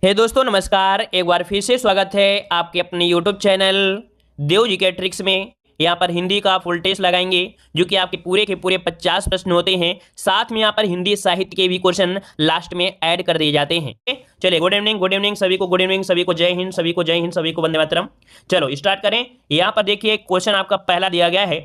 हे दोस्तों नमस्कार। एक बार फिर से स्वागत है आपके अपने यूट्यूब चैनल देव जी के ट्रिक्स में। यहाँ पर हिंदी का फुल टेस्ट लगाएंगे जो कि आपके पूरे के पूरे 50 प्रश्न होते हैं। साथ में यहाँ पर हिंदी साहित्य के भी क्वेश्चन लास्ट में ऐड कर दिए जाते हैं। चलिए गुड इवनिंग सभी को, गुड इवनिंग सभी को, जय हिंद सभी को, जय हिंद सभी को, वंदे मातरम। चलो स्टार्ट करें। यहाँ पर देखिए क्वेश्चन आपका पहला दिया गया है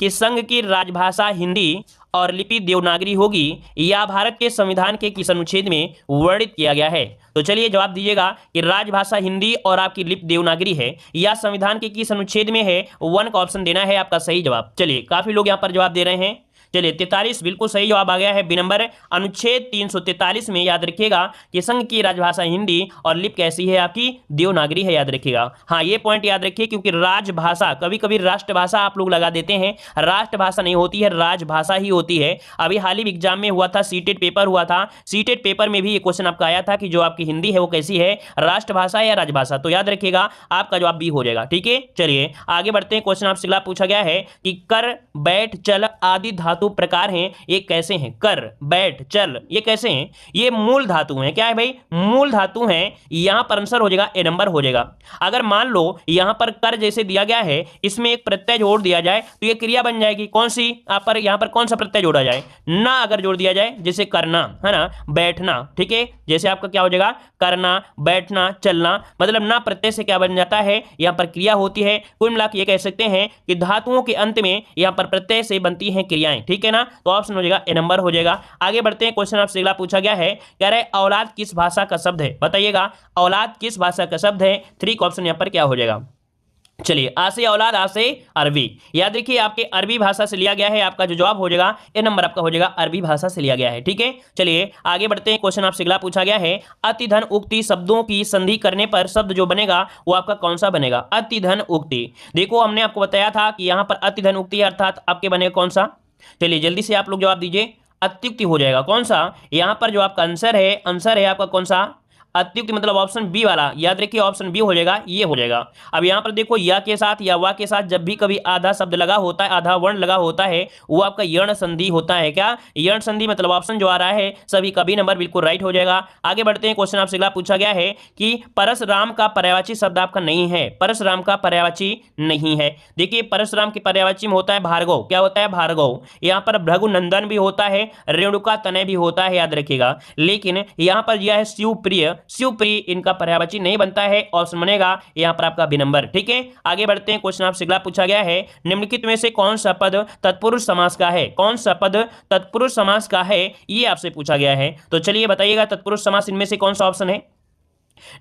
कि संघ की राजभाषा हिंदी और लिपि देवनागरी होगी या भारत के संविधान के किस अनुच्छेद में वर्णित किया गया है। तो चलिए जवाब दीजिएगा कि राजभाषा हिंदी और आपकी लिपि देवनागरी है या संविधान के किस अनुच्छेद में है। 1 का ऑप्शन देना है आपका सही जवाब। चलिए काफी लोग यहाँ पर जवाब दे रहे हैं। चलिए 43 बिल्कुल सही जवाब आ गया है। बी नंबर अनुच्छेद 343 में याद रखिएगा कि संघ की राजभाषा हिंदी और लिपि कैसी है, आपकी देवनागरी है, याद रखिएगा। हाँ ये पॉइंट याद रखिए क्योंकि राजभाषा कभी कभी राष्ट्रभाषा आप लोग लगा देते हैं, राष्ट्रभाषा नहीं होती है, राजभाषा ही होती है। अभी हाल ही एग्जाम में हुआ था, सीटेट पेपर हुआ था, सीटेट पेपर में भी ये क्वेश्चन आपका आया था कि जो आपकी हिंदी है वो कैसी है, राष्ट्रभाषा या राजभाषा। तो याद रखिएगा आपका जवाब बी हो जाएगा। ठीक है चलिए आगे बढ़ते हैं। क्वेश्चन आपसे अगला पूछा गया है कि कर, बैठ, चल आदि धातु प्रकार हैं, ये कैसे हैं। कर, बैठ, चल ये कैसे हैं, ये मूल धातु हैं। क्या है भाई, मूल धातु हैं। यहां पर आंसर हो जाएगा ए नंबर हो जाएगा। अगर मान लो यहां पर कर जैसे दिया गया है, इसमें एक प्रत्यय जोड़ दिया जाए तो ये क्रिया बन जाएगी। कौन सी, आप पर यहां पर कौन सा प्रत्यय जोड़ा जाए, ना अगर जोड़ दिया जाए, जैसे करना है ना, बैठना। ठीक है जैसे आपका क्या हो जाएगा, करना, बैठना, चलना, मतलब ना प्रत्यय से क्या बन जाता है, यहां पर क्रिया होती है। कुल मिला के ये कह सकते हैं कि धातुओं के अंत में यहां पर प्रत्यय से बनती हैं क्रियाएं। ठीक है ना, तो ऑप्शन हो जाएगा ए नंबर हो जाएगा। आगे बढ़ते हैं। क्वेश्चन आपसे अगला पूछा गया है, कह रहे औलाद किस भाषा का शब्द है, बताइएगा औलाद किस भाषा का शब्द है। 3 का ऑप्शन यहां पर क्या हो जाएगा। चलिए आ से औलाद, आ से अरबी, याद रखिए आपके अरबी भाषा से लिया गया है। आपका जो जवाब हो जाएगा ए नंबर आपका हो जाएगा, अरबी भाषा से लिया गया है। ठीक है चलिए आगे बढ़ते हैं। क्वेश्चन आपसे अगला पूछा गया है, अतिधन उक्ति शब्दों की संधि करने पर शब्द जो बनेगा वो आपका कौन सा बनेगा। अतिधन उक्ति, देखो हमने आपको बताया था कि यहां पर अतिधन उक्ति अर्थात आपके बनेगा कौन सा। चलिए जल्दी से आप लोग जवाब दीजिए। अत्युक्ति हो जाएगा। कौन सा, यहां पर जो आपका आंसर है आपका कौन सा, अत्युक्ति, मतलब ऑप्शन बी वाला। याद रखिए ऑप्शन बी हो जाएगा, ये हो जाएगा। अब यहां पर देखो या के साथ या वा के साथ जब भी कभी आधा शब्द लगा होता है, आधा वर्ण लगा होता है, वो आपका यर्ण संधि होता है। क्या, यर्ण संधि, मतलब ऑप्शन जो आ रहा है सभी का बी नंबर बिल्कुल राइट हो जाएगा। आगे बढ़ते हैं। क्वेश्चन आपसे अगला पूछा गया है कि परशुराम का पर्यायवाची शब्द आपका नहीं है। परशुराम का पर्यायवाची नहीं है। देखिए परशुराम के पर्यायवाची में होता है भार्गव। क्या होता है, भार्गव। यहाँ पर भृगुनंदन भी होता है, रेणुका तनय भी होता है, याद रखिएगा। लेकिन यहाँ पर दिया है शिवप्रिय, शिवप्रिय इनका पर्यायवाची नहीं बनता है। ऑप्शन बनेगा यहां पर आपका बी नंबर। ठीक है आगे बढ़ते हैं। क्वेश्चन आपसे अगला पूछा गया है, निम्नलिखित में से कौन सा पद तत्पुरुष समास का है। कौन सा पद तत्पुरुष समास का है, ये आपसे पूछा गया है। तो चलिए बताइएगा तत्पुरुष समास इनमें से कौन सा ऑप्शन है।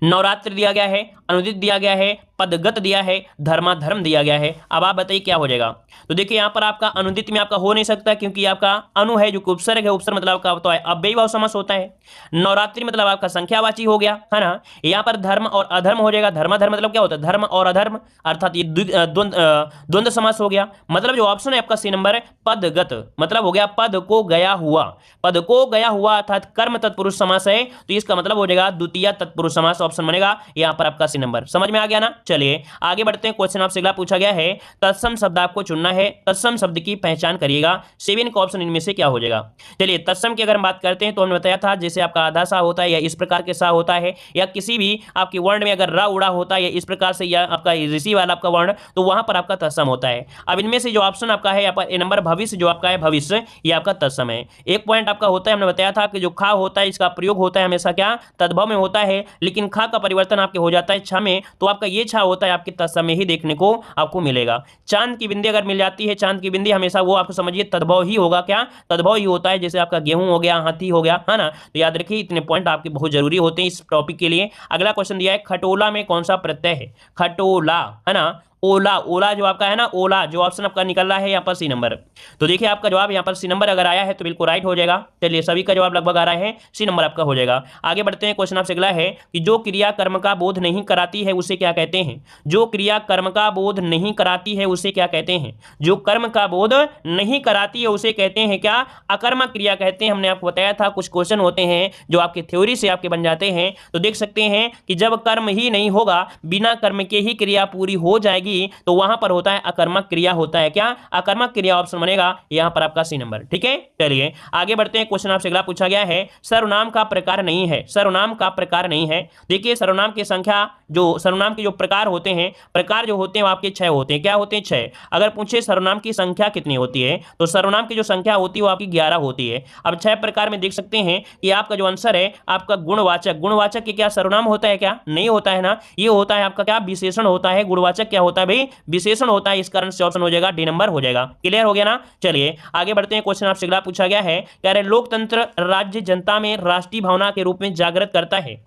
नवरात्र दिया गया है, अनुदित दिया गया है, पदगत दिया है, धर्माधर्म दिया गया है। अब आप बताइए क्या हो जाएगा। तो देखिए यहां पर आपका अनुदित में आपका हो नहीं सकता क्योंकि आपका अनु है जो कि उपसर्ग है, उपसर्ग मतलब आपका तो है अव्ययीभाव समास होता है। नवरात्रि मतलब आपका संख्यावाची हो गया है ना। यहां पर धर्म और अधर्म हो जाएगा। धर्माधर्म मतलब क्या होता है, धर्म और अधर्म, अर्थात ये द्वंद्व समास हो गया। मतलब जो ऑप्शन है आपका सी नंबर पदगत, मतलब हो गया पद को गया हुआ, पद को गया हुआ अर्थात कर्म तत्पुरुष समास है, तो इसका मतलब हो जाएगा द्वितीय तत्पुरुष समास। ऑप्शन बनेगा यहां पर आपका सी नंबर। समझ में आ गया ना। चलिए आगे बढ़ते हैं। क्वेश्चन आपसे अगला पूछा गया है, तत्सम शब्द आपको चुनना है, तत्सम शब्द की पहचान करिएगा। 7 का ऑप्शन इनमें से क्या हो जाएगा। चलिए तत्सम की अगर हम बात करते हैं तो हमने बताया था जैसे आपका आधा सा होता है या इस प्रकार के सा होता है, या किसी भी आपके वर्ण में अगर रा उड़ा होता है या इस प्रकार से, या आपका ऋषि वाला आपका वर्ण, तो वहां पर आपका तत्सम होता है। अब इनमें से जो ऑप्शन आपका है आपका ए नंबर भविष्य, जो आपका है भविष्य, ये आपका तत्सम है। एक पॉइंट आपका होता है, हमने बताया था कि जो खा होता है इसका प्रयोग होता है हमेशा क्या, तद्भव में होता है, लेकिन खा का परिवर्तन आपके हो जाता है छा में, तो आपका ये छा होता है आपके तत्सम में ही देखने को आपको मिलेगा। चांद की बिंदी अगर मिल जाती है, चांद की बिंदी हमेशा वो आपको समझिए तद्भव ही होगा। क्या, तद्भव ही होता है। जैसे आपका गेहूं हो गया, हाथी हो गया, है ना। तो याद रखिए इतने पॉइंट आपके बहुत जरूरी होते हैं इस टॉपिक के लिए। अगला क्वेश्चन दिया है, खटोला में कौन सा प्रत्यय है। खटोला है ना, ओला, ओला जो आपका है ना, ओला जो ऑप्शन आपका निकल रहा है यहाँ पर सी नंबर। तो देखिए आपका जवाब यहाँ पर सी नंबर अगर आया है तो बिल्कुल राइट हो जाएगा। चलिए सभी का जवाब लगभग आ रहा है, सी नंबर आपका हो जाएगा। आगे बढ़ते हैं। क्वेश्चन आपसे अगला है कि जो क्रिया कर्म का बोध नहीं कराती है उसे क्या कहते हैं। जो क्रिया कर्म का बोध नहीं कराती है उसे क्या कहते हैं। जो कर्म का बोध नहीं कराती है उसे कहते हैं क्या, अकर्मक क्रिया कहते हैं। हमने आपको बताया था कुछ क्वेश्चन होते हैं जो आपके थ्योरी से आपके बन जाते हैं। तो देख सकते हैं कि जब कर्म ही नहीं होगा, बिना कर्म के ही क्रिया पूरी हो जाएगी आएगी तो वहां पर होता है अकर्मक क्रिया होता है। क्या? अकर्मक क्रिया ऑप्शन बनेगा यहां पर आपका सी नंबर। ठीक है, चलिए आगे बढ़ते हैं। क्वेश्चन आपसे अगला पूछा गया है, सर्वनाम का प्रकार नहीं है। सर्वनाम का प्रकार नहीं है। देखिए सर्वनाम की संख्या, जो सर्वनाम के जो प्रकार होते हैं, प्रकार जो होते हैं वो आपके 6 होते हैं। क्या होते हैं? 6। अगर पूछे सर्वनाम की संख्या कितनी होती है तो सर्वनाम की जो संख्या होती है वो आपकी 11 होती है। अब 6 प्रकार में देख सकते हैं कि आपका जो आंसर है आपका गुणवाचक। गुणवाचक के क्या सर्वनाम होता है? क्या नहीं होता है ना, ये होता है आपका क्या? विशेषण होता है। गुणवाचक क्या होता है भाई? विशेषण होता है। इस कारण से ऑप्शन हो जाएगा डी नंबर हो जाएगा। क्लियर हो गया ना? चलिए आगे बढ़ते हैं। क्वेश्चन आपसे अगला पूछा गया है, कह रहे लोकतंत्र राज्य जनता में राष्ट्रीय भावना के रूप में जागृत करता है।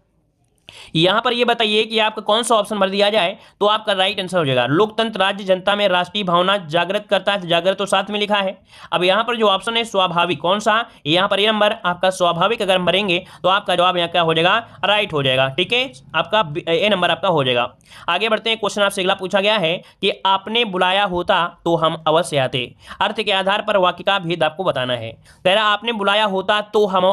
यहां पर ये बताइए कि आपका कौन सा ऑप्शन भर दिया जाए तो आपका राइट आंसर हो जाएगा लोकतंत्र राज्य जनता में राष्ट्रीय भावना जागृत करता है। जागृत तो साथ में लिखा है। अब यहां पर जो ऑप्शन है स्वाभाविक, कौन सा? यहां पर ये नंबर आपका स्वाभाविक अगर हम भरेंगे तो आपका जवाब यहां क्या हो जाएगा? राइट हो जाएगा। ठीक है, आपका ए नंबर आपका हो जाएगा। आगे बढ़ते हैं। क्वेश्चन आपसे अगला पूछा गया है कि आपने बुलाया होता तो हम अवश्य आते। अर्थ के आधार पर वाक्य का भेद आपको बताना है। कह रहा आपने बुलाया होता तो हम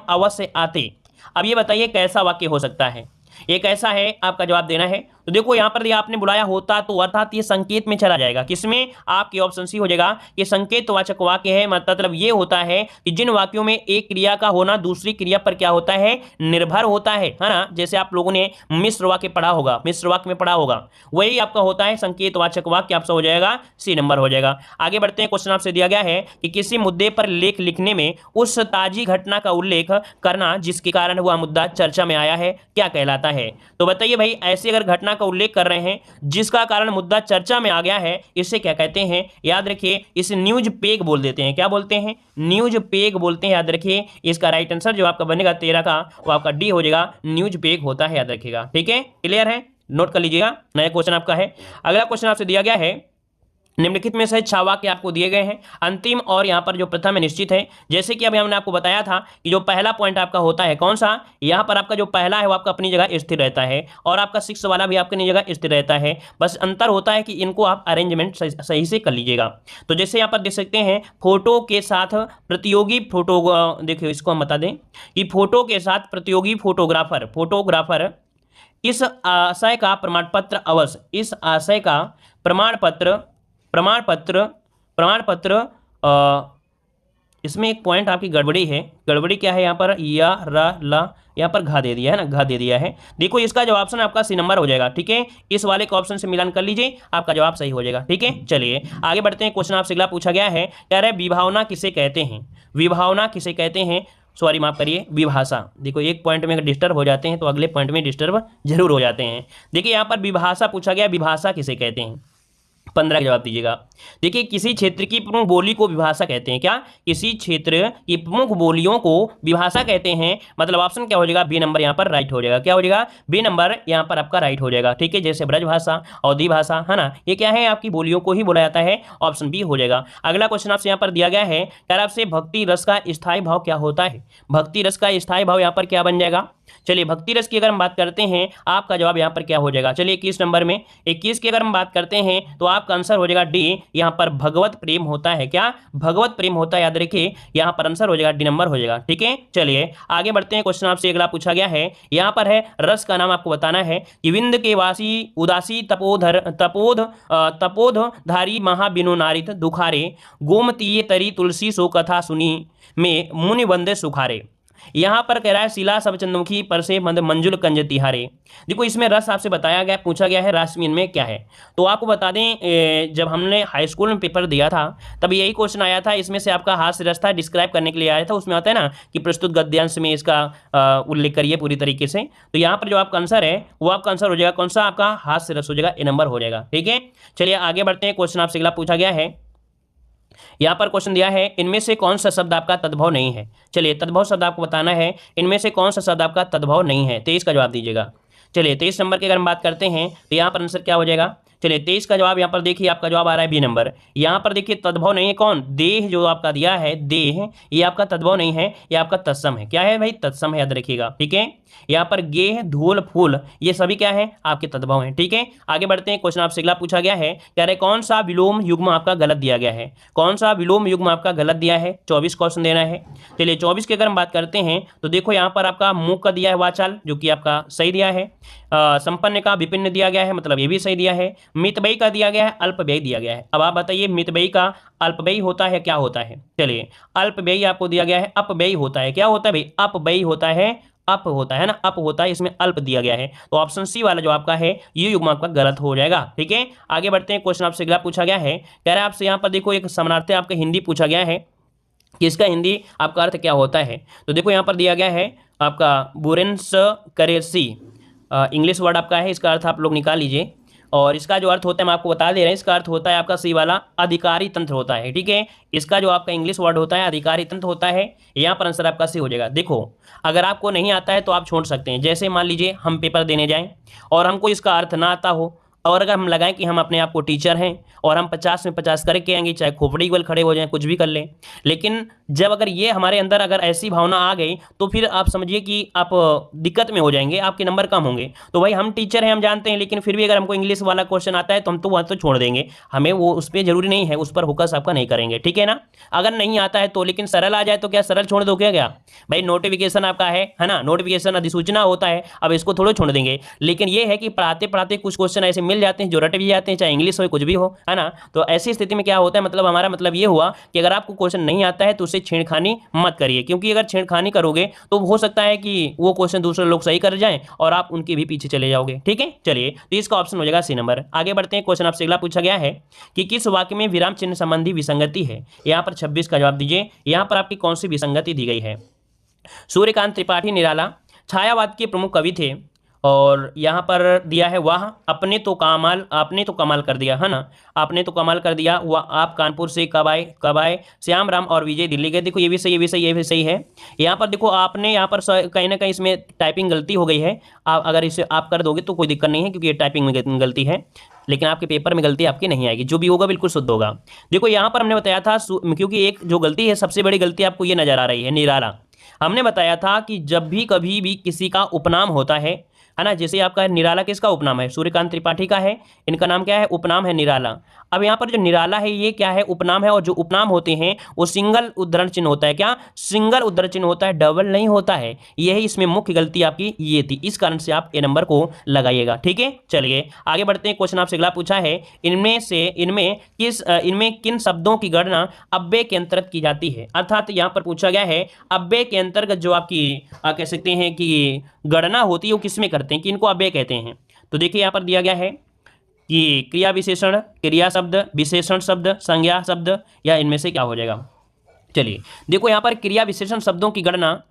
अवश्य आते। अब ये बताइए कैसा वाक्य हो सकता है? ये कैसा है आपका जवाब देना है। तो देखो यहां पर आपने बुलाया होता तो अर्थात ये संकेत में चला जाएगा। किसमें? आपकी ऑप्शन सी हो जाएगा। ये संकेतवाचक वाक्य है। मतलब ये होता है कि जिन वाक्यों में एक क्रिया का होना दूसरी क्रिया पर क्या होता है? निर्भर होता है ना। जैसे आप लोगों ने मिश्र वाक्य पढ़ा होगा, मिश्र वाक्य में पढ़ा होगा, वही आपका होता है संकेतवाचक वाक्य। आपसे हो जाएगा सी नंबर हो जाएगा। आगे बढ़ते हैं। क्वेश्चन आपसे दिया गया है कि किसी मुद्दे पर लेख लिखने में उस ताजी घटना का उल्लेख करना जिसके कारण वह मुद्दा चर्चा में आया है क्या कहलाता है? तो बताइए भाई, ऐसी अगर घटना का उल्लेख कर रहे हैं जिसका कारण मुद्दा चर्चा में आ गया है, इसे क्या कहते हैं? याद रखिए इसे न्यूज पेग बोल देते हैं। क्या बोलते हैं? न्यूज पेग बोलते हैं। याद रखिए इसका राइट आंसर जो आपका बनेगा 13 का वो आपका डी हो जाएगा। न्यूज पेग होता है, याद रखिएगा। ठीक है, क्लियर है? नोट कर लीजिएगा। नया क्वेश्चन आपका है। अगला क्वेश्चन आपसे दिया गया है, निम्नलिखित में से 6 वाक्य आपको दिए गए हैं। अंतिम और यहाँ पर जो प्रथम है निश्चित है। जैसे कि अभी हमने आपको बताया था कि जो पहला पॉइंट आपका होता है कौन सा? यहाँ पर आपका जो पहला है वो आपका अपनी जगह स्थिर रहता है और आपका 6 वाला भी आपकी जगह स्थिर रहता है। बस अंतर होता है कि इनको आप अरेंजमेंट सही से कर लीजिएगा। तो जैसे यहाँ पर देख सकते हैं फोटो के साथ प्रतियोगी फोटो, देखिए इसको हम बता दें कि फोटो के साथ प्रतियोगी फोटोग्राफर इस आशय का प्रमाण पत्र अवश्य, इस आशय का प्रमाण पत्र इसमें एक पॉइंट आपकी गड़बड़ी है। गड़बड़ी क्या है? यहाँ पर या रा ला यहाँ पर घा दे दिया है ना, घा दे दिया है। देखो इसका जो ऑप्शन आपका सी नंबर हो जाएगा। ठीक है, इस वाले को ऑप्शन से मिलान कर लीजिए, आपका जवाब सही हो जाएगा। ठीक है, चलिए आगे बढ़ते हैं। क्वेश्चन आपसे अगला पूछा गया है, कह रहे विभावना किसे कहते हैं? विभावना किसे कहते हैं? सॉरी माफ करिए, विभाषा। देखो एक पॉइंट में अगर डिस्टर्ब हो जाते हैं तो अगले पॉइंट में डिस्टर्ब जरूर हो जाते हैं। देखिए यहाँ पर विभाषा पूछा गया, विभाषा किसे कहते हैं? 15 का जवाब दीजिएगा। देखिए किसी क्षेत्र की प्रमुख बोली को विभाषा कहते हैं। क्या? किसी क्षेत्र की प्रमुख बोलियों को विभाषा कहते हैं। मतलब ऑप्शन क्या हो जाएगा? बी नंबर यहाँ पर राइट हो जाएगा। क्या हो जाएगा? बी नंबर यहाँ पर आपका राइट हो जाएगा। ठीक है, जैसे ब्रज भाषा, अवधी भाषा है ना, ये क्या है? आपकी बोलियों को ही बोला जाता है। ऑप्शन बी हो जाएगा। अगला क्वेश्चन आपसे यहाँ पर दिया गया है, कह आपसे भक्ति रस का स्थायी भाव क्या होता है? भक्ति रस का स्थायी भाव यहाँ पर क्या बन जाएगा? चलिए भक्ति रस की अगर हम बात करते हैं आपका जवाब यहाँ पर क्या हो जाएगा? चलिए 21 नंबर में 21 की अगर हम बात करते हैं तो आपका आंसर हो जाएगा डी। यहाँ पर भगवत प्रेम होता है। क्या? भगवत प्रेम होता है। याद रखिए यहाँ पर आंसर हो जाएगा डी नंबर हो जाएगा। ठीक है, चलिए आगे बढ़ते हैं। क्वेश्चन आपसे अगला पूछा गया है, यहाँ पर है रस का नाम आपको बताना है कि विंद के वासी उदासी तपोधधारी महाबिनु नारित दुखारे गोमतीय तरी तुलसी सो कथा सुनी में मुनि वंदे सुखारे। यहाँ पर कह रहा है शिला सब चंद्रमुखी पर से मंजुल कंज तिहारे। देखो इसमें रस आपसे बताया गया, पूछा गया है राशि में क्या है। तो आपको बता दें जब हमने हाई स्कूल में पेपर दिया था तब यही क्वेश्चन आया था। इसमें से आपका हास्य रस था, डिस्क्राइब करने के लिए आया था। उसमें आता है ना कि प्रस्तुत गद्यांश में इसका उल्लेख करिए पूरी तरीके से। तो यहाँ पर जो आपका आंसर है वो आपका आंसर हो जाएगा कौन सा? आपका हास्य रस हो जाएगा, ए नंबर हो जाएगा। ठीक है, चलिए आगे बढ़ते हैं। क्वेश्चन आपसे अगला पूछा गया है, यहाँ पर क्वेश्चन दिया है इनमें से कौन सा शब्द आपका तद्भव नहीं है। चलिए तद्भव शब्द आपको बताना है, इनमें से कौन सा शब्द आपका तद्भव नहीं है। 23 का जवाब दीजिएगा। चलिए 23 नंबर की अगर हम बात करते हैं तो यहाँ पर आंसर क्या हो जाएगा? चलिए 23 का जवाब यहाँ पर देखिए आपका जवाब आ रहा है बी नंबर। यहाँ पर देखिए तद्भव नहीं है कौन? देह जो आपका दिया है, देह, ये आपका तद्भव नहीं है, ये आपका तत्सम है। क्या है भाई? तत्सम है, याद रखिएगा। ठीक है, यहाँ पर गेह धूल फूल ये सभी क्या है? आपके तद्भव हैं। ठीक है, आगे बढ़ते हैं। क्वेश्चन आपसे अगला पूछा गया है, कह रहे कौन सा विलोम युग्म आपका गलत दिया गया है? कौन सा विलोम युग्म आपका गलत दिया है? 24 क्वेश्चन देना है। चलिए 24 की अगर हम बात करते हैं तो देखो यहाँ पर आपका मुख का दिया है वाचाल जो कि आपका सही दिया है। संपन्न का विपिन्न दिया गया है, मतलब ये भी सही दिया है। मितव्ययी का दिया गया है, अल्पव्ययी दिया गया है। अब आप बताइए मितव्ययी का अल्पव्ययी होता है क्या होता है? चलिए, अल्पव्ययी आपको दिया गया है, अपव्ययी होता है, क्या होता है भाई? अपव्ययी होता है, अप होता है ना, अप होता है, इसमें अल्प दिया गया है, तो ऑप्शन सी वाला जो आपका है ये युग्म आपका गलत हो जाएगा। ठीक है, आगे बढ़ते हैं। क्वेश्चन आपसे अगला पूछा गया है, कह रहा है आपसे यहाँ पर देखो एक समानार्थी आपका हिंदी पूछा गया है कि इसका हिंदी आपका अर्थ क्या होता है। तो देखो यहाँ पर दिया गया है आपका बुरेंस करेसी, इंग्लिश वर्ड आपका है, इसका अर्थ आप लोग निकाल लीजिए। और इसका जो अर्थ होता है हम आपको बता दे रहे हैं, इसका अर्थ होता है आपका सी वाला अधिकारी तंत्र होता है। ठीक है, इसका जो आपका इंग्लिश वर्ड होता है अधिकारी तंत्र होता है। यहाँ पर आंसर आपका सी हो जाएगा। देखो अगर आपको नहीं आता है तो आप छोड़ सकते हैं, जैसे मान लीजिए हम पेपर देने जाएं और हमको इसका अर्थ ना आता हो, और अगर हम लगाएं कि हम अपने आप को टीचर हैं और हम 50 में 50 करके आएंगे, चाहे खोपड़ी के बल खड़े हो जाएं, कुछ भी कर लें, लेकिन जब अगर ये हमारे अंदर अगर ऐसी भावना आ गई तो फिर आप समझिए कि आप दिक्कत में हो जाएंगे, आपके नंबर कम होंगे। तो भाई हम टीचर हैं, हम जानते हैं, लेकिन फिर भी अगर हमको इंग्लिश वाला क्वेश्चन आता है तो हम तो वहाँ तो छोड़ देंगे, हमें वो उस पर जरूरी नहीं है, उस पर फोकस आपका नहीं करेंगे। ठीक है ना, अगर नहीं आता है तो, लेकिन सरल आ जाए तो क्या सरल छोड़ दो क्या भाई? नोटिफिकेशन आपका है ना, नोटिफिकेशन अधिसूचना होता है, अब इसको थोड़ा छोड़ देंगे। लेकिन ये है कि पढ़ाते पढ़ाते कुछ क्वेश्चन ऐसे मिल जाते हैं जो रट भी जाते हैं, चाहे इंग्लिश हो कुछ भी हो, है ना। तो ऐसी स्थिति में क्या होता है, मतलब हमारा मतलब ये हुआ कि अगर आपको क्वेश्चन नहीं आता है तो उससे छेड़खानी मत करिए, क्योंकि अगर छेड़खानी करोगे तो हो सकता है कि वो क्वेश्चन दूसरे लोग सही कर जाएं और आप उनके भी पीछे चले जाओगे। ठीक है, चलिए, तो इसका ऑप्शन हो जाएगा सी नंबर। आगे बढ़ते हैं। क्वेश्चन आपसे अगला पूछा गया है कि किस वाक्य में विराम चिन्ह संबंधी विसंगति है? यहाँ पर 26 का जवाब दीजिए। यहाँ पर आपकी कौन सी विसंगति दी गई है? सूर्यकांत त्रिपाठी निराला छायावाद के प्रमुख कवि थे, और यहाँ पर दिया है वाह आपने तो कमाल कर दिया, है ना, आपने तो कमाल कर दिया। वह आप कानपुर से कब आए? श्याम राम और विजय दिल्ली गए। देखो ये भी सही, ये भी सही, ये भी सही है। यहाँ पर देखो आपने, यहाँ पर कहीं ना कहीं इसमें टाइपिंग गलती हो गई है। आप अगर इसे आप कर दोगे तो कोई दिक्कत नहीं है, क्योंकि ये टाइपिंग में गलती है, लेकिन आपके पेपर में गलती आपकी नहीं आएगी, जो भी होगा बिल्कुल शुद्ध होगा। देखो यहाँ पर हमने बताया था, क्योंकि एक जो गलती है, सबसे बड़ी गलती आपको ये नजर आ रही है, निराला। हमने बताया था कि जब भी कभी भी किसी का उपनाम होता है ना, जैसे आपका निराला किसका उपनाम है? सूर्यकांत त्रिपाठी का है, इनका नाम क्या है? उपनाम है निराला। अब यहाँ पर जो निराला है ये क्या है? उपनाम है, और जो उपनाम होते हैं वो सिंगल उद्धरण चिन्ह होता है। क्या सिंगल उद्धरण चिन्ह होता है, डबल नहीं होता है। यही इसमें मुख्य गलती आपकी ये थी, इस कारण से आप ए नंबर को लगाइएगा। ठीक है, चलिए आगे बढ़ते हैं। क्वेश्चन आपसे अगला पूछा है, इनमें किन शब्दों की गणना अव्यय के अंतर्गत की जाती है? अर्थात यहाँ पर पूछा गया है अव्यय के अंतर्गत जो आपकी कह सकते हैं कि गणना होती है वो किसमें करते हैं, कि इनको अव्यय कहते हैं। तो देखिए यहाँ पर दिया गया है कि क्रिया विशेषण, क्रिया शब्द, विशेषण शब्द, संज्ञा शब्द, या इनमें से क्या हो जाएगा? चलिए देखो यहाँ पर क्रिया विशेषण शब्दों की गणना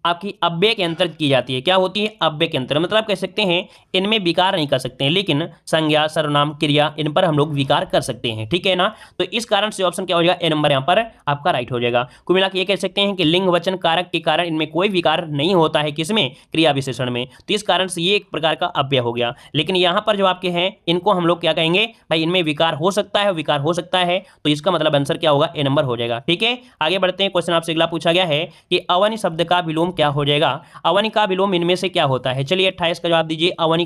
आपकी अव्यय के अंतर्गत की जाती है। क्या होती है? अव्यय के अंतर्गत, मतलब आप कह सकते हैं इनमें विकार नहीं कर सकते हैं, लेकिन संज्ञा, सर्वनाम, क्रिया, इन पर हम लोग विकार कर सकते हैं। ठीक है ना, तो इस कारण से ऑप्शन क्या हो जाएगा? ए नंबर यहाँ पर आपका राइट हो जाएगा। कुल मिला के ये कह सकते हैं कि लिंग वचन कारक के कारण इनमें कोई विकार नहीं होता है, किसमें? क्रिया विशेषण में, तो इस कारण से ये एक प्रकार का अव्यय हो गया। लेकिन यहाँ पर जो आपके हैं इनको हम लोग क्या कहेंगे भाई? इनमें विकार हो सकता है, विकार हो सकता है, तो इसका मतलब आंसर क्या होगा? ए नंबर हो जाएगा। ठीक है, आगे बढ़ते हैं। क्वेश्चन आपसे अगला पूछा गया है कि अवनि शब्द का विलोम क्या हो जाएगा? अवनि का विलोम इनमें से क्या होता है? चलिए 28 का जवाब दीजिए। अवनि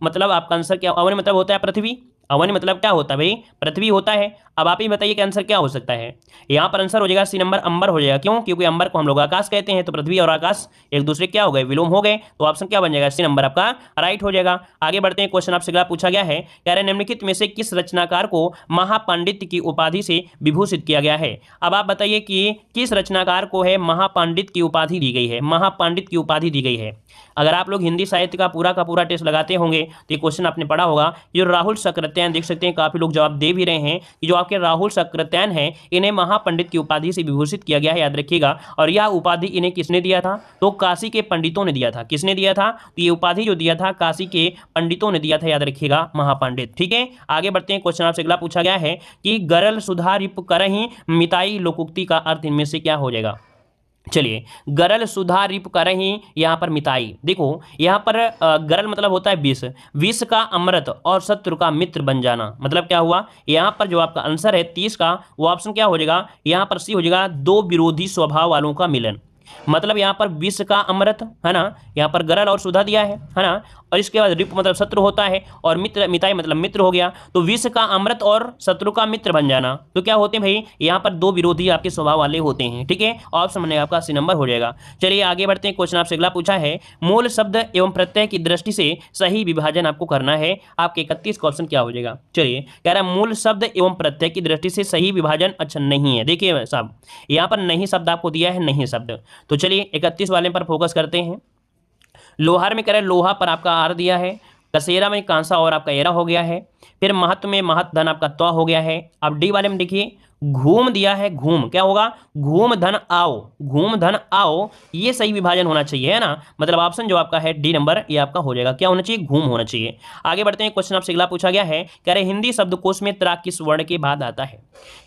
मतलब आपका आंसर क्या? अवनि मतलब होता है पृथ्वी। अवनि मतलब क्या होता है भाई? पृथ्वी होता है। अब आप ही बताइए कि आंसर क्या हो सकता है? यहाँ पर आंसर हो जाएगा सी नंबर, अंबर हो जाएगा। क्यों? क्योंकि अंबर को हम लोग आकाश कहते हैं, तो पृथ्वी और आकाश एक दूसरे क्या हो गए? विलोम हो गए, तो ऑप्शन क्या बन जाएगा? सी नंबर आपका राइट हो जाएगा। आगे बढ़ते हैं। क्वेश्चन आपसे अगला पूछा गया है, कह रहे निम्नलिखित में से किस रचनाकार को महापांडित्य की उपाधि से विभूषित किया गया है? अब आप बताइए कि किस रचनाकार को है महापांडित्य की उपाधि दी गई है? महापांडित्य की उपाधि दी गई है। अगर आप लोग हिंदी साहित्य का पूरा टेस्ट लगाते होंगे तो ये क्वेश्चन आपने पढ़ा होगा। जो राहुल सक्रेतियान, देख सकते हैं काफी लोग जवाब दे भी रहे हैं कि जो आपके राहुल सक्रेतियान हैं इन्हें महापंडित की उपाधि से विभूषित किया गया है, याद रखिएगा। और यह उपाधि इन्हें किसने दिया था? तो काशी के पंडितों ने दिया था। किसने दिया था? तो ये उपाधि जो दिया था काशी के पंडितों ने दिया था, याद रखिएगा, महापंडित। ठीक है, आगे बढ़ते हैं। क्वेश्चन आपसे अगला पूछा गया है कि गरल सुधा रिप करहि मिताई लोकोक्ति का अर्थ इनमें से क्या हो जाएगा? चलिए, गरल सुधा रिप करहि, यहाँ पर मिताई। देखो यहाँ पर गरल मतलब होता है विष, विष का अमृत और शत्रु का मित्र बन जाना, मतलब क्या हुआ? यहाँ पर जो आपका आंसर है 30 का, वो ऑप्शन क्या हो जाएगा? यहाँ पर सी हो जाएगा, दो विरोधी स्वभाव वालों का मिलन। मतलब यहाँ पर विष का अमृत, है ना, यहाँ पर गरल और सुधा दिया है ना। और इसके बाद रिप मतलब शत्रु होता है, और मित्र मिताई मतलब मित्र हो गया। तो विष का अमृत और शत्रु का मित्र बन जाना, तो क्या होते हैं भाई, यहाँ पर दो विरोधी आपके स्वभाव वाले होते हैं। ठीक है, ऑप्शन में आपका सी नंबर हो जाएगा। चलिए आगे बढ़ते हैं। क्वेश्चन आपसे अगला पूछा है, मूल शब्द एवं प्रत्यय की दृष्टि से सही विभाजन आपको करना है। आपके 31 का ऑप्शन क्या हो जाएगा। चलिए, कह रहा है मूल शब्द एवं प्रत्यय की दृष्टि से सही विभाजन अच्छा नहीं है। देखिए साहब, यहाँ पर नहीं शब्द आपको दिया है, नहीं शब्द। तो चलिए 31 वाले पर फोकस करते हैं। लोहार में कह रहे लोहा पर आपका आर दिया है, कसेरा में कांसा और आपका एरा हो गया है, फिर महत्व में महत धन आपका त्वा हो गया है। अब डी वाले में देखिए घूम दिया है, घूम क्या होगा, घूम धन आओ, घूम धन आओ, ये सही विभाजन होना चाहिए, है ना। मतलब ऑप्शन जो आपका है डी नंबर, ये आपका हो जाएगा, क्या होना चाहिए, घूम होना चाहिए। आगे बढ़ते हैं। क्वेश्चन आपसे अगला पूछा गया है, कह रहे हिंदी शब्दकोश में त्रा किस वर्ण के बाद आता है।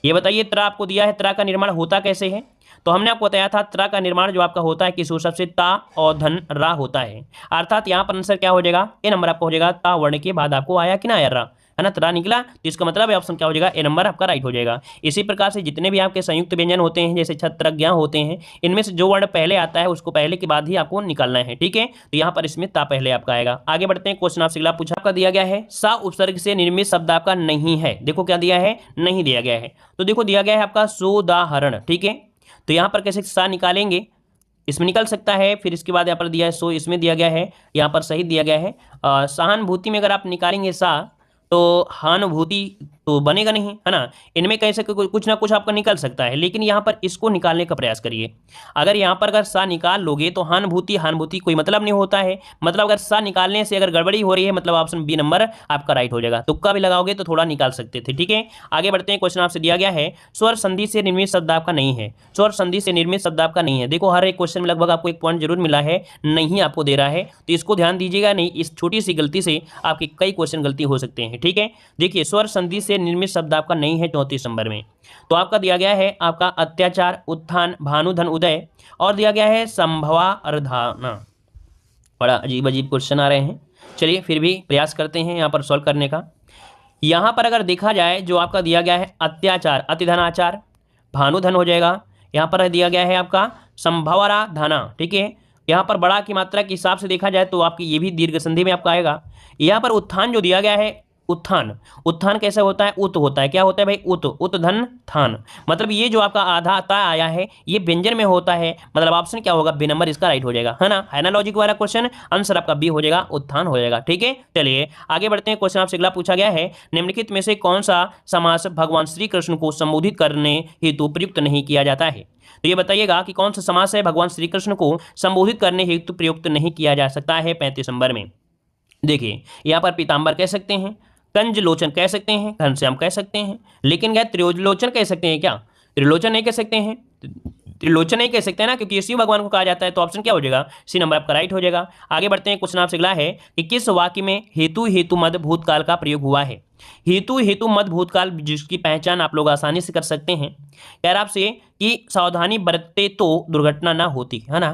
ये बताइए, त्रा आपको दिया है, त्रा का निर्माण होता कैसे है। तो हमने आपको बताया था त्रा का निर्माण जो आपका होता है किस शब्द से, ता और धन रा होता है। अर्थात यहाँ पर आंसर क्या हो जाएगा, ए नंबर आपको हो जाएगा। ता वर्ण के बाद आपको आया कि ना आया, रा, है ना, त्रा निकला, तो इसका मतलब ऑप्शन क्या हो जाएगा, ए नंबर आपका राइट हो जाएगा। इसी प्रकार से जितने भी आपके संयुक्त व्यंजन होते हैं, जैसे छत्रज्ञ होते हैं, इनमें से जो वर्ण पहले आता है उसको पहले के बाद ही आपको निकालना है। ठीक है, तो यहाँ पर इसमें ता पहले आपका आएगा। आगे बढ़ते हैं। क्वेश्चन आपसे अगला पूछा आपका दिया गया है, सा उपसर्ग से निर्मित शब्द आपका नहीं है। देखो क्या दिया है, नहीं दिया गया है। तो देखो दिया गया है आपका सोदाहरण। ठीक है, तो यहाँ पर कैसे सा निकालेंगे, इसमें निकल सकता है। फिर इसके बाद यहाँ पर दिया है सो, इसमें दिया गया है, यहाँ पर सही दिया गया है। सहानुभूति में अगर आप निकालेंगे सा, तो हानुभूति तो बनेगा नहीं, है ना। इनमें कैसे कुछ ना कुछ आपका निकल सकता है, लेकिन यहाँ पर इसको निकालने का प्रयास करिए। अगर यहाँ पर अगर सा निकाल लोगे तो हानुभूति हानुभूति कोई मतलब नहीं होता है। मतलब अगर सा निकालने से अगर गड़बड़ी हो रही है, मतलब ऑप्शन बी नंबर आपका राइट हो जाएगा। तुक्का भी लगाओगे तो थोड़ा निकाल सकते थे। ठीक है, आगे बढ़ते हैं। क्वेश्चन आपसे दिया गया है, स्वर संधि से निर्मित शब्द आपका नहीं है। स्वर संधि से निर्मित शब्द आपका नहीं है। देखो हर एक क्वेश्चन में लगभग आपको एक पॉइंट जरूर मिला है, नहीं आपको दे रहा है, तो इसको ध्यान दीजिएगा। नहीं, इस छोटी सी गलती से आपके कई क्वेश्चन गलती हो सकते हैं। ठीक है, देखिए स्वर संधि से निर्मित शब्द आपका नहीं है 34 नंबर में। तो आपका दिया गया है आपका अत्याचार, उत्थान, भानुधन उदय, और दिया गया है संभवा अर्धाना। बड़ा अजीब अजीब क्वेश्चन आ रहे हैं। चलिए फिर भी प्रयास करते हैं यहाँ पर सॉल्व करने का। यहाँ पर अगर देखा जाए, जो आपका दिया गया है अत्याचार, अतिधनाचार, भानुधन हो जाएगा। यहाँ पर दिया गया है आपका संभवरा धना। ठीक है, यहाँ पर बड़ा की मात्रा के हिसाब से देखा जाए तो आपकी ये भी दीर्घ संधि में आपका आएगा। यहाँ पर उत्थान जो दिया गया है, उत्थान, उत्थान कैसे होता है, उत होता है, क्या होता है भाई, उत, उत धन थान। मतलब ये जो आपका आधा ता आया है ये व्यंजन में होता है। मतलब ऑप्शन क्या होगा, बी नंबर इसका राइट हो जाएगा, है ना लॉजिक वाला क्वेश्चन। आंसर आपका बी हो जाएगा, उत्थान हो जाएगा। ठीक है, चलिए आगे बढ़ते हैं। क्वेश्चन आपसे अगला पूछा गया है, निम्नलिखित में से कौन सा समास भगवान श्री कृष्ण को संबोधित करने हेतु प्रयुक्त नहीं किया जाता है। तो ये बताइएगा कि कौन सा समास है भगवान श्री कृष्ण को संबोधित करने हेतु प्रयुक्त नहीं किया जा सकता है 35 नंबर में। देखिए यहाँ पर पीताम्बर कह सकते हैं, कंजलोचन कह सकते हैं, घनश्याम कह सकते हैं, लेकिन क्या त्रिलोचन कह सकते हैं क्या, त्रिलोचन नहीं कह सकते हैं, त्रिलोचन नहीं कह सकते हैं ना, क्योंकि शिव भगवान को कहा जाता है। तो ऑप्शन क्या हो जाएगा, सी नंबर आपका राइट हो जाएगा। आगे बढ़ते हैं। क्वेश्चन आपसे अगला है कि किस वाक्य में हेतु हेतु मद भूतकाल का प्रयोग हुआ है। हेतु हेतु मद भूतकाल जिसकी पहचान आप लोग आसानी से कर सकते हैं। कह रहा आपसे कि सावधानी बरतते तो दुर्घटना ना होती, है ना।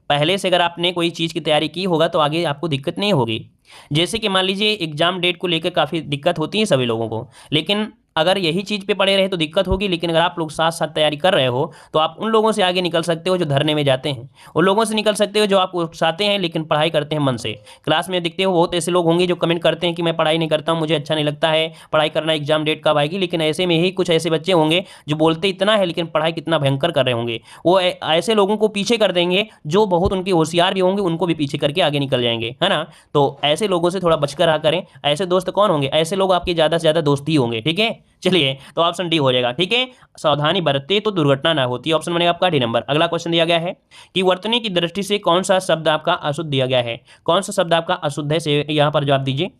पहले से अगर आपने कोई चीज़ की तैयारी की होगा तो आगे आपको दिक्कत नहीं होगी। जैसे कि मान लीजिए एग्जाम डेट को लेकर काफ़ी दिक्कत होती है सभी लोगों को, लेकिन अगर यही चीज़ पे पड़े रहे तो दिक्कत होगी। लेकिन अगर आप लोग साथ साथ तैयारी कर रहे हो तो आप उन लोगों से आगे निकल सकते हो जो धरने में जाते हैं, उन लोगों से निकल सकते हो जो आपको उकसाते हैं लेकिन पढ़ाई करते हैं मन से। क्लास में दिखते हो बहुत ऐसे लोग होंगे जो कमेंट करते हैं कि मैं पढ़ाई नहीं करता हूँ, मुझे अच्छा नहीं लगता है पढ़ाई करना, एग्जाम डेट कब आएगी। लेकिन ऐसे में ही कुछ ऐसे बच्चे होंगे जो बोलते इतना है लेकिन पढ़ाई कितना भयंकर कर रहे होंगे। वो ऐसे लोगों को पीछे कर देंगे जो बहुत उनके होशियार भी होंगे, उनको भी पीछे करके आगे निकल जाएंगे, है ना। तो ऐसे लोगों से थोड़ा बचकर रहा करें। ऐसे दोस्त कौन होंगे, ऐसे लोग आपके ज़्यादा से ज़्यादा दोस्त ही होंगे। ठीक है, चलिए तो ऑप्शन डी हो जाएगा। ठीक है, सावधानी बरतते तो दुर्घटना ना होती, ऑप्शन बनेगा आपका डी नंबर। अगला क्वेश्चन दिया गया है कि वर्तनी की दृष्टि से कौन सा शब्द आपका अशुद्ध दिया गया है। कौन सा शब्द आपका अशुद्ध है, से यहाँ पर जवाब दीजिए।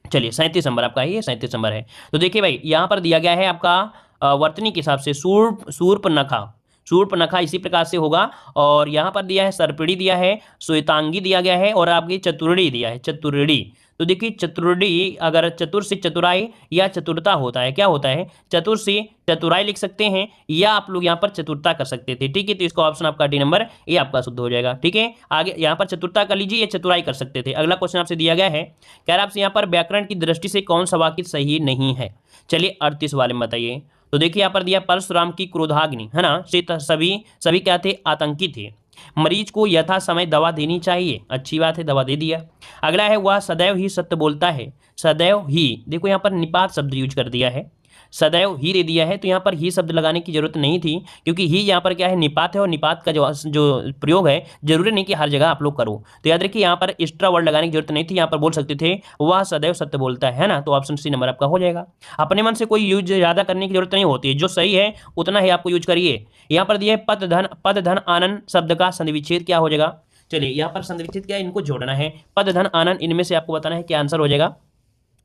चलिए 37 नंबर आपका है, ये 37 नंबर है। तो देखिए भाई यहाँ पर दिया गया है आपका वर्तनी के हिसाब से शूर्पनखा, शूर्पनखा इसी प्रकार से होगा। और यहाँ पर दिया है सर्पिणी दिया है, श्वेतांगी दिया गया है, और आपकी चतुर्णी दिया है, चतुर्णी। तो देखिए चतुर्णी अगर चतुर से चतुराई या चतुरता होता है, क्या होता है, चतुर से चतुराई लिख सकते हैं या आप लोग यहाँ पर चतुरता कर सकते थे। ठीक है, तो इसका ऑप्शन आपका डी नंबर ये आपका शुद्ध हो जाएगा। ठीक है, आगे यहाँ पर चतुरता कर लीजिए या चतुराई कर सकते थे। अगला क्वेश्चन आपसे दिया गया है, कह रहा आपसे यहाँ पर व्याकरण की दृष्टि से कौन सा वाक्य सही नहीं है। चलिए 38 वाले में बताइए। तो देखिए यहाँ पर दिया परशुराम की क्रोधाग्नि, है ना, से सभी क्या थे, आतंकी थे। मरीज को यथा समय दवा देनी चाहिए, अच्छी बात है, दवा दे दिया। अगला है वह सदैव ही सत्य बोलता है, सदैव ही, देखो यहाँ पर निपात शब्द यूज कर दिया है, सदैव ही दे दिया है, तो यहाँ पर ही शब्द लगाने की जरूरत नहीं थी, क्योंकि ही यहाँ पर क्या है, निपात है, और निपात का जो प्रयोग है जरूरी नहीं कि हर जगह आप लोग करो। तो याद रखिए यहाँ पर एक्स्ट्रा वर्ड लगाने की जरूरत नहीं थी, यहाँ पर बोल सकते थे वह सदैव सत्य बोलता है ना। तो ऑप्शन सी नंबर आपका हो जाएगा। अपने मन से कोई यूज ज्यादा करने की जरूरत नहीं होती है, जो सही है उतना ही आपको यूज करिए। यहाँ पर दिए पद धन आनंद शब्द का संधिविच्छेद क्या हो जाएगा। चलिए यहाँ पर संधिविच्छेद क्या है, इनको जोड़ना है, पद धन आनंद, इनमें से आपको बताना है क्या आंसर हो जाएगा।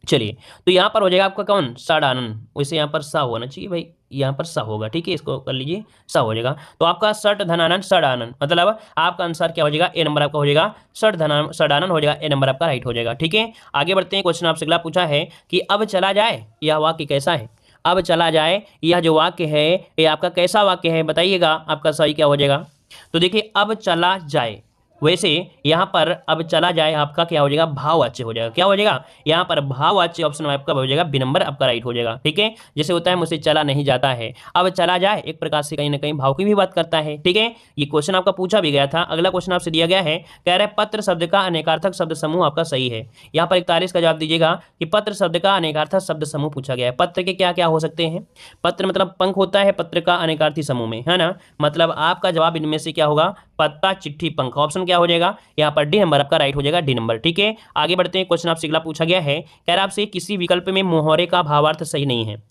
चलिए तो यहाँ पर हो जाएगा आपका कौन, षडानन, वैसे यहाँ पर सा होना चाहिए भाई, यहाँ पर सा होगा, ठीक है, इसको कर लीजिए, सा हो जाएगा। तो आपका षट धनानन षडानन, मतलब आपका आंसर क्या हो जाएगा, ए नंबर आपका हो जाएगा, षडानन हो जाएगा, ए नंबर आपका राइट हो जाएगा। ठीक है, आगे बढ़ते हैं। क्वेश्चन आपसे अगला पूछा है कि अब चला जाए, यह वाक्य कैसा है। अब चला जाए, यह जो वाक्य है ये आपका कैसा वाक्य है, बताइएगा, आपका सही क्या हो जाएगा। तो देखिए अब चला जाए, वैसे यहाँ पर अब चला जाए आपका क्या हो जाएगा, भाववाच्य हो जाएगा। क्या हो जाएगा यहाँ पर, भाववाच्य, ऑप्शन आपका हो जाएगा, बी नंबर आपका राइट हो जाएगा। ठीक है, जैसे होता है मुझसे चला नहीं जाता है, अब चला जाए एक प्रकार से कहीं ना कहीं भाव की भी बात करता है। ठीक है, ये क्वेश्चन आपका पूछा भी गया था। अगला क्वेश्चन आपसे दिया गया है, कह रहा है पत्र शब्द का अनेकार्थक शब्द समूह आपका सही है। यहाँ पर 41 का जवाब दीजिएगा कि पत्र शब्द का अनेकार्थक शब्द समूह पूछा गया है। पत्र के क्या क्या हो सकते हैं, पत्र मतलब पंख होता है पत्र का अनेकार्थी समूह में, है ना, मतलब आपका जवाब इनमें से क्या होगा, पत्ता चिट्ठी पंख, ऑप्शन क्या हो जाएगा यहाँ पर डी नंबर आपका राइट हो जाएगा, डी नंबर। ठीक है, आगे बढ़ते हैं। क्वेश्चन आपसे अगला पूछा गया है, कह रहा है आपसे किसी विकल्प में मोहरे का भावार्थ सही नहीं है।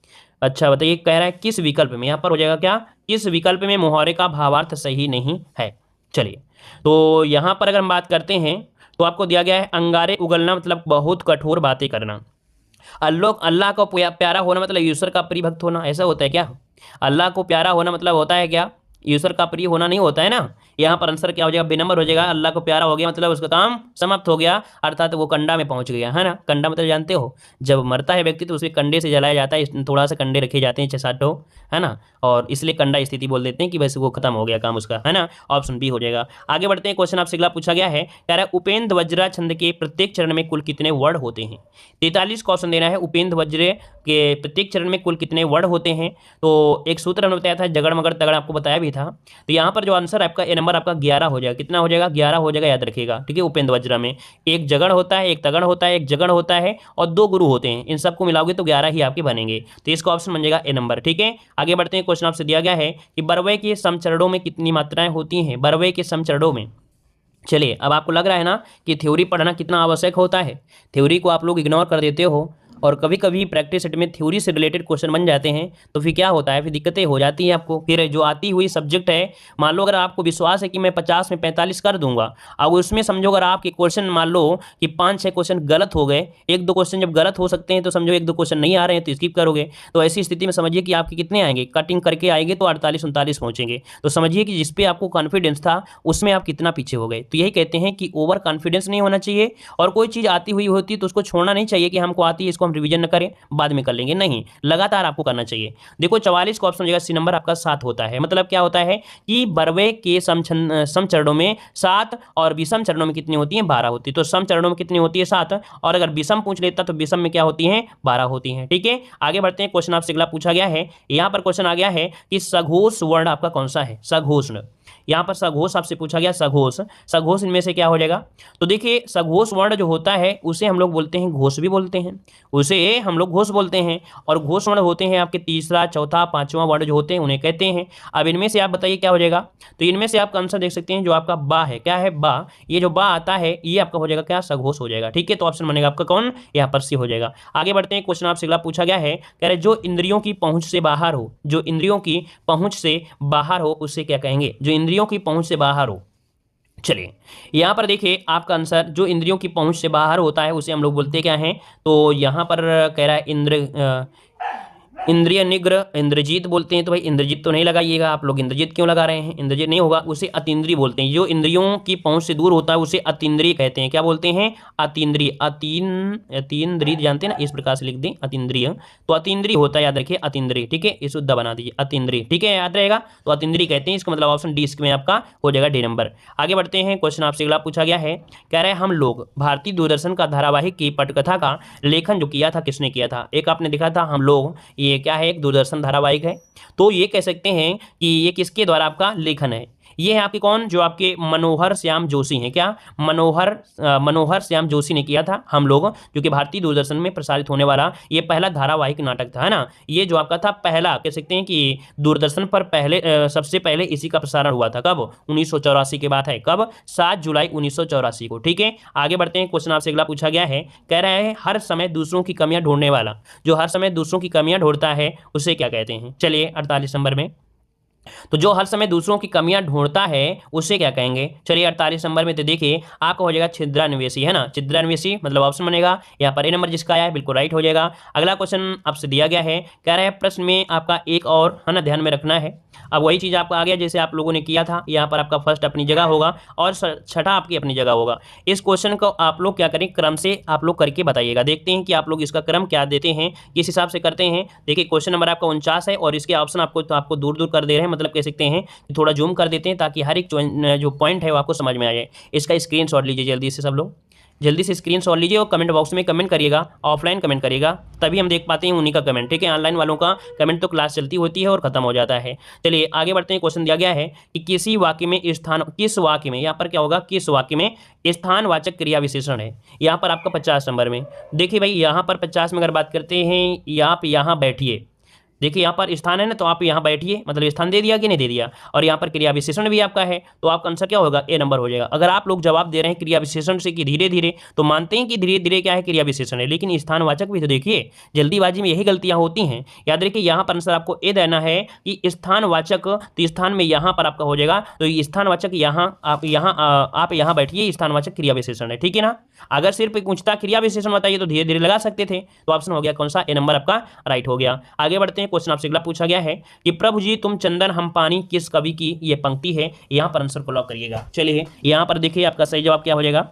अच्छा बताइए, कह रहा है किस विकल्प में, यहाँ पर हो जाएगा क्या, किस विकल्प में मोहरे का भावार्थ सही नहीं है। चलिए तो यहाँ पर अगर हम बात करते हैं तो आपको दिया गया है अंगारे उगलना मतलब बहुत कठोर बातें करना। अल्लाह को प्यारा होना मतलब ईश्वर का प्रिय भक्त होना, ऐसा होता है क्या। अल्लाह को प्यारा होना मतलब होता है क्या, ईश्वर का प्रिय होना नहीं होता है ना। यहाँ पर आंसर क्या हो जाएगा, बी नंबर हो जाएगा। अल्लाह को प्यारा हो गया मतलब उसका काम समाप्त हो गया, अर्थात वो कंडा में पहुंच गया, है ना। कंडा मतलब जानते हो, जब मरता है व्यक्ति तो उसके कंडे से जलाया जाता है, थोड़ा सा कंडे रखे जाते हैं 6-7 ठो, है ना, और इसलिए कंडा स्थिति बोल देते हैं कि वैसे वो खत्म हो गया काम उसका, है ना। ऑप्शन बी हो जाएगा। आगे बढ़ते हैं। क्वेश्चन आपसे अगला पूछा गया है, कह रहा है उपेंद्र वज्रा छंद के प्रत्येक चरण में कुल कितने वर्ण होते हैं। 43 क्वेश्चन देना है, उपेंद्र वज्र के प्रत्येक चरण में कुल कितने वर्ण होते हैं। तो एक सूत्र हमने बताया था, जगड़ मगड़ तगड़, आपको बताया भी था। तो यहाँ पर जो आंसर आपका ए नंबर आपका 11 हो जाएगा। कितना हो जाएगा, 11 हो जाएगा, याद रखिएगा। ठीक है, उपेंद्र वज्रा में एक जगड़ होता है, एक तगड़ होता है, एक जगड़ होता है और 2 गुरु होते हैं, इन सबको मिलाओगे तो 11 ही आपके बनेंगे। तो इसका ऑप्शन बन जाएगा ए नंबर। ठीक है, आगे बढ़ते हैं। क्वेश्चन आपसे दिया गया है कि बरवे के समचरणों में कितनी मात्राएं होती हैं, बरवे के समचरणों में। चलिए अब आपको लग रहा है ना कि थ्योरी पढ़ना कितना आवश्यक होता है, थ्योरी को आप लोग इग्नोर कर देते हो और कभी कभी प्रैक्टिस सेट में थ्योरी से रिलेटेड क्वेश्चन बन जाते हैं, तो फिर क्या होता है, फिर दिक्कतें हो जाती हैं आपको। फिर जो आती हुई सब्जेक्ट है, मान लो अगर आपको विश्वास है कि मैं 50 में 45 कर दूंगा, अब उसमें समझो अगर आपके क्वेश्चन मान लो कि 5-6 क्वेश्चन गलत हो गए, 1-2 क्वेश्चन जब गलत हो सकते हैं तो समझो 1-2 क्वेश्चन नहीं आ रहे हैं तो स्किप करोगे, तो ऐसी स्थिति में समझिए कि आपके कितने आएंगे, कटिंग करके आएंगे तो 48-39 पहुंचेंगे। तो समझिए कि जिस पे आपको कॉन्फिडेंस था उसमें आप कितना पीछे हो गए। तो यही कहते हैं कि ओवर कॉन्फिडेंस नहीं होना चाहिए, और कोई चीज़ आती हुई होती है तो उसको छोड़ना नहीं चाहिए कि हमको आती है इसको हम रिविजन न करें, बाद में कर लेंगे, नहीं, लगातार आपको करना चाहिए। देखो 44 का ऑप्शन हो जाएगा, सी नंबर आपका 7 होता है। मतलब क्या होता है कि बरवे के समचरणों में 7 और विषम चरणों में कितनी होती है, 12 होती है। तो सम चरणों में कितनी होती है, 7, और अगर विषम पूछ लेता तो विषम में क्या होती है, 12 होती है। ठीक है, आगे बढ़ते हैं। क्वेश्चन आपसे अगला पूछा गया है, यहाँ पर क्वेश्चन आ गया है कि सघोष वर्ण आपका कौन सा है, सघोष। यहाँ पर सघोष आपसे पूछा गया, सघोष, सघोष इनमें से क्या हो जाएगा। तो देखिए सघोष वर्ण जो होता है उसे हम लोग बोलते हैं घोष भी बोलते हैं, उसे हम लोग घोष बोलते हैं। और घोष वर्ण होते हैं आपके तीसरा, चौथा, 5वां वर्ण जो होते हैं उन्हें कहते हैं। अब इनमें से आप बताइए क्या हो जाएगा। तो इनमें से आपका आंसर देख सकते हैं, जो आपका बा है, क्या है, बा, ये जो बा आता है ये आपका हो जाएगा क्या, सघोष हो जाएगा। ठीक है, तो ऑप्शन बनेगा आपका कौन, यहाँ पर सी हो जाएगा। आगे बढ़ते हैं। क्वेश्चन आपसे अगला पूछा गया है, कह रहे जो इंद्रियों की पहुंच से बाहर हो, जो इंद्रियों की पहुंच से बाहर हो उसे क्या कहेंगे, जो इंद्रियों की पहुंच से बाहर हो। चलिए यहाँ पर देखिए आपका आंसर, जो इंद्रियों की पहुंच से बाहर होता है उसे हम लोग बोलते क्या हैं। तो यहाँ पर कह रहा है इंद्रिय निग्रह, इंद्रजीत बोलते हैं। तो भाई इंद्रजीत तो नहीं लगाइएगा आप लोग, इंद्रजीत क्यों लगा रहे हैं, इंद्रजीत नहीं होगा, उसे अतीन्द्रिय बोलते हैं। जो इंद्रियों की पहुंच से दूर होता है उसे अतीन्द्रिय कहते हैं। क्या बोलते हैं, अतीन्द्रिय, अतीन्द्रिय जानते हैं ना, इस प्रकार से लिख दें अतीन्द्रिय, तो अतीन्द्रिय होता है, याद रखिए अतीन्द्रिय। ठीक है, इस शुद्ध बना दीजिए अतीन्द्रिय, ठीक है, याद रहेगा। तो अतीन्द्रिय कहते हैं, इसका मतलब ऑप्शन डी इसमें आपका हो जाएगा, डी नंबर। आगे बढ़ते हैं। क्वेश्चन आपसे अगला पूछा गया है, कह रहे हैं हम लोग भारतीय दूरदर्शन का धारावाहिक की पटकथा का लेखन जो किया था किसने किया था। एक आपने देखा था हम लोग, ये क्या है, एक दूरदर्शन धारावाहिक है। तो ये कह सकते हैं कि ये किसके द्वारा आपका लेखन है, ये है आपके कौन, जो आपके मनोहर श्याम जोशी हैं। क्या, मनोहर श्याम जोशी ने किया था हम लोग, जो कि भारतीय दूरदर्शन में प्रसारित होने वाला ये पहला धारावाहिक नाटक था, है ना। ये जो आपका था पहला, कह सकते हैं कि दूरदर्शन पर पहले सबसे पहले इसी का प्रसारण हुआ था। कब, 1984 के बाद है। कब, 7 जुलाई 1984 को। ठीक है, आगे बढ़ते हैं। क्वेश्चन आपसे अगला पूछा गया है, कह रहा है हर समय दूसरों की कमियां ढूंढने वाला, जो हर समय दूसरों की कमियां ढूंढता है उसे क्या कहते हैं। चलिए 48 नंबर में, तो जो हर समय दूसरों की कमियां ढूंढता है उसे क्या कहेंगे। चलिए 48 नंबर में तो देखिए आपका हो जाएगा छिद्रान्वेषी, है ना। छिद्रान्वेषी मतलब ऑप्शन बनेगा यहाँ पर ए नंबर जिसका आया है बिल्कुल राइट हो जाएगा। अगला क्वेश्चन आपसे दिया गया है, कह रहा है प्रश्न में आपका एक और, है ना, ध्यान में रखना है। अब वही चीज आपका आ गया जैसे आप लोगों ने किया था, यहाँ पर आपका फर्स्ट अपनी जगह होगा और छठा आपकी अपनी जगह होगा। इस क्वेश्चन को आप लोग क्या करें, क्रम से आप लोग करके बताइएगा। देखते हैं कि आप लोग इसका क्रम क्या देते हैं, किस हिसाब से करते हैं। देखिए क्वेश्चन नंबर आपका 49 है और इसके ऑप्शन आपको दूर दूर कर दे रहे हैं, मतलब कह सकते हैं कि थोड़ा जूम कर देते हैं ताकि हर एक जो पॉइंट है वो आपको समझ में आ जाए। इसका स्क्रीनशॉट लीजिए जल्दी से, सब लोग जल्दी से स्क्रीनशॉट लीजिए और कमेंट बॉक्स में कमेंट करिएगा। ऑफलाइन कमेंट करिएगा तभी हम देख पाते हैं उन्हीं का कमेंट। ठीक है, ऑनलाइन वालों का कमेंट तो क्लास चलती होती है और खत्म हो जाता है। चलिए आगे बढ़ते हैं। क्वेश्चन दिया गया है कि किसी वाक्य में स्थान, किस वाक्य में, यहाँ पर क्या होगा, किस वाक्य में स्थानवाचक क्रिया विशेषण है। यहाँ पर आपका 50 नंबर में देखिए भाई, यहाँ पर 50 में अगर बात करते हैं, आप यहाँ बैठिए। देखिए यहाँ पर स्थान है ना, तो आप यहाँ बैठिए, मतलब स्थान दे दिया कि नहीं दे दिया। और यहाँ पर क्रिया विशेषण भी आपका है, तो आपका आंसर क्या होगा, ए नंबर हो जाएगा। अगर आप लोग जवाब दे रहे हैं क्रिया विशेषण से कि धीरे धीरे, तो मानते हैं कि धीरे धीरे क्या है, क्रिया विशेषण है, लेकिन स्थानवाचक भी तो देखिए। जल्दीबाजी में यही गलतियां होती हैं। याद रखिए यहाँ पर आंसर आपको ए देना है कि स्थानवाचक, तो स्थान में यहाँ पर आपका हो जाएगा, तो स्थानवाचक यहाँ आप यहाँ बैठिए, स्थानवाचक क्रिया विशेषण है। ठीक है ना। अगर सिर्फ पूछता क्रिया विशेषण बताइए तो धीरे धीरे लगा सकते थे। तो ऑप्शन हो गया कौन सा, ए नंबर आपका राइट हो गया। आगे बढ़ते हैं। क्वेश्चन आपसे अगला पूछा गया है कि प्रभु जी तुम चंदन हम पानी, किस कवि की ये पंक्ति है। यहां पर आंसर को लॉक करिएगा। चलिए यहां पर देखिए आपका सही जवाब क्या हो जाएगा,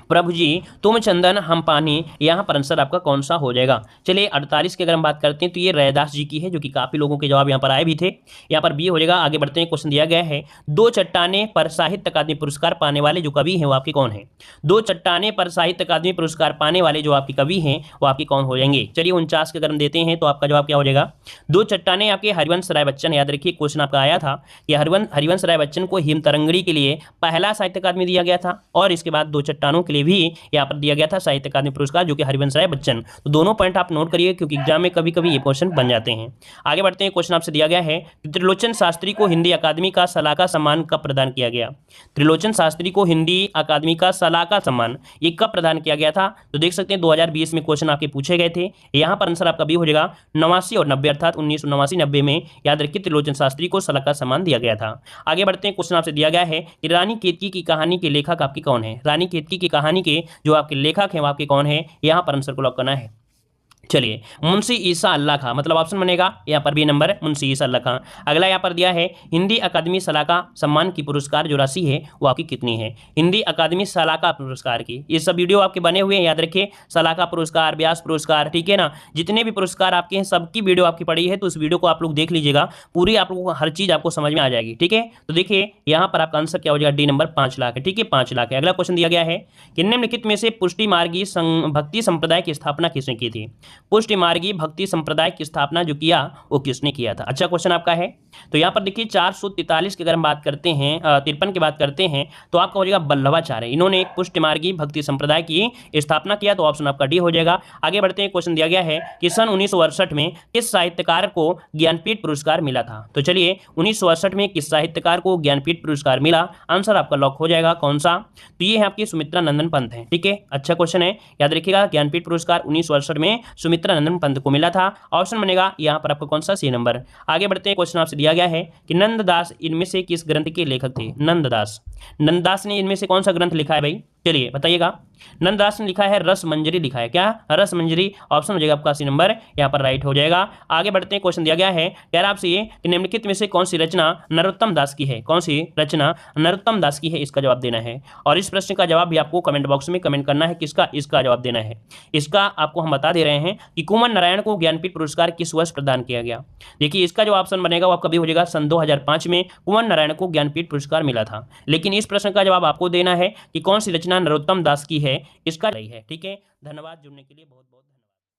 प्रभु जी तुम चंदन हम पानी। यहाँ पर आंसर आपका कौन सा हो जाएगा। चलिए 48 की अगर हम बात करते हैं तो ये रैदास जी की है, जो कि काफी लोगों के जवाब यहाँ पर आए भी थे। यहाँ पर बी हो जाएगा। आगे बढ़ते हैं। क्वेश्चन दिया गया है, दो चट्टाने पर साहित्य अकादमी पुरस्कार पाने वाले जो कवि हैं वो आपके कौन है। दो चट्टाने पर साहित्य अकादमी पुरस्कार पाने वाले जो आपके कवि हैं वो आपके कौन हो जाएंगे। चलिए 49 के अगर हम देते हैं तो आपका जवाब क्या हो जाएगा, दो चट्टाने आपके हरिवंश राय बच्चन। याद रखिए क्वेश्चन आपका आया था कि हरिवंश राय बच्चन को हिमतरंगिणी के लिए पहला साहित्य अकादमी दिया गया था, और इसके बाद दो चट्टानों के लिए भी यहाँ दिया गया था साहित्य अकादमी पुरस्कार, जो कि हरिवंश राय बच्चन। तो दोनों पॉइंट आप नोट करिए क्योंकि एग्जाम में कभी कभी ये क्वेश्चन बन जाते हैं। आगे बढ़ते हैं। क्वेश्चन आपसे दिया गया है, त्रिलोचन शास्त्री को हिंदी अकादमी का सलाहकार सम्मान कब प्रदान किया गया। त्रिलोचन शास्त्री को हिंदी अकादमी का सलाहकार सम्मान ये कब प्रदान किया गया था। तो देख सकते हैं 2020 में क्वेश्चन आपके पूछे गए थे। यहाँ पर आंसर आपका भी हो जाएगा 89 और 90, अर्थात 1989-90 में याद रखिए त्रिलोचन शास्त्री को सलाहकार सम्मान दिया गया था। आगे बढ़ते हैं। क्वेश्चन आपसे दिया गया है कि रानी केतकी की कहानी के लेखक आपके कौन है। रानी केतकी की कहानी के जो आपके लेखक हैं वो आपके कौन है। यहाँ पर आंसर को लॉक करना है। चलिए मुंशी ईसा अल्लाह खां, मतलब ऑप्शन बनेगा यहाँ पर भी नंबर मुंशी ईसा अल्लाह खां। अगला यहाँ पर दिया है, हिंदी अकादमी सलाहकार सम्मान की पुरस्कार जो राशि है वो आपकी कितनी है। हिंदी अकादमी सलाहकार पुरस्कार की ये सब वीडियो आपके बने हुए हैं, याद रखिए सलाहकार पुरस्कार, व्यास पुरस्कार, ठीक है ना, जितने भी पुरस्कार आपके हैं सबकी वीडियो आपकी पड़ी है, तो उस वीडियो को आप लोग देख लीजिएगा, पूरी आप लोगों को हर चीज़ आपको समझ में आ जाएगी। ठीक है, तो देखिए यहाँ पर आपका आंसर क्या हो जाएगा, डी नंबर 5 लाख है। ठीक है, 5 लाख है। अगला क्वेश्चन दिया गया है कि निम्नलिखित में से पुष्टि मार्गी भक्ति संप्रदाय की स्थापना किसने की थी। पुष्टि मार्गी भक्ति संप्रदाय की स्थापना जो किया वो किसने किया था। अच्छा क्वेश्चन आपका है। तो यहाँ पर देखिए 443 की अगर हम बात करते हैं, 53 की बात करते हैं तो आपका हो जाएगा वल्लभाचार्य। इन्होंने एक पुष्टि मार्गी भक्ति संप्रदाय की स्थापना किया, तो ऑप्शन आपका डी हो जाएगा। आगे बढ़ते हैं। क्वेश्चन दिया गया है कि सन 1968 में किस साहित्यकार को ज्ञानपीठ पुरस्कार मिला था। तो चलिए 1968 में किस साहित्यकार को ज्ञानपीठ पुरस्कार मिला, आंसर आपका लॉक हो जाएगा कौन सा। तो ये है आपकी सुमित्रा नंदन पंत है। ठीक है, अच्छा क्वेश्चन है, याद रखिएगा ज्ञानपीठ पुरस्कार 1968 में सुमित्रा नंदन पंत को मिला था। ऑप्शन बनेगा यहाँ पर आपका कौन सा, सी नंबर। आगे बढ़ते हैं। क्वेश्चन आपसे दिया गया है कि नंददास इनमें से किस ग्रंथ के लेखक थे। नंददास ने इनमें से कौन सा ग्रंथ लिखा है भाई, चलिए बताइएगा। नंददास ने लिखा है रस मंजरी लिखा है। क्या, रस मंजरी, ऑप्शन हो जाएगा आपका सी नंबर, यहाँ पर राइट हो जाएगा। आगे बढ़ते हैं। क्वेश्चन दिया गया है, कह रहा आपसे ये कि निम्नलिखित में से कौन सी रचना नरोत्तम दास की है। कौन सी रचना नरोत्तम दास की है, इसका जवाब देना है। और इस प्रश्न का जवाब भी आपको कमेंट बॉक्स में कमेंट करना है, किसका, इसका जवाब देना है। इसका आपको हम बता दे रहे हैं कि कुंवर नारायण को ज्ञानपीठ पुरस्कार किस वर्ष प्रदान किया गया। देखिए इसका जो ऑप्शन बनेगा वो आपका भी हो जाएगा सन 2005 में कुंवर नारायण को ज्ञानपीठ पुरस्कार मिला था। लेकिन इस प्रश्न का जवाब आपको देना है कि कौन सी रचना नरोत्तम दास की है, इसका रही है। ठीक है, धन्यवाद जुड़ने के लिए, बहुत बहुत धन्यवाद।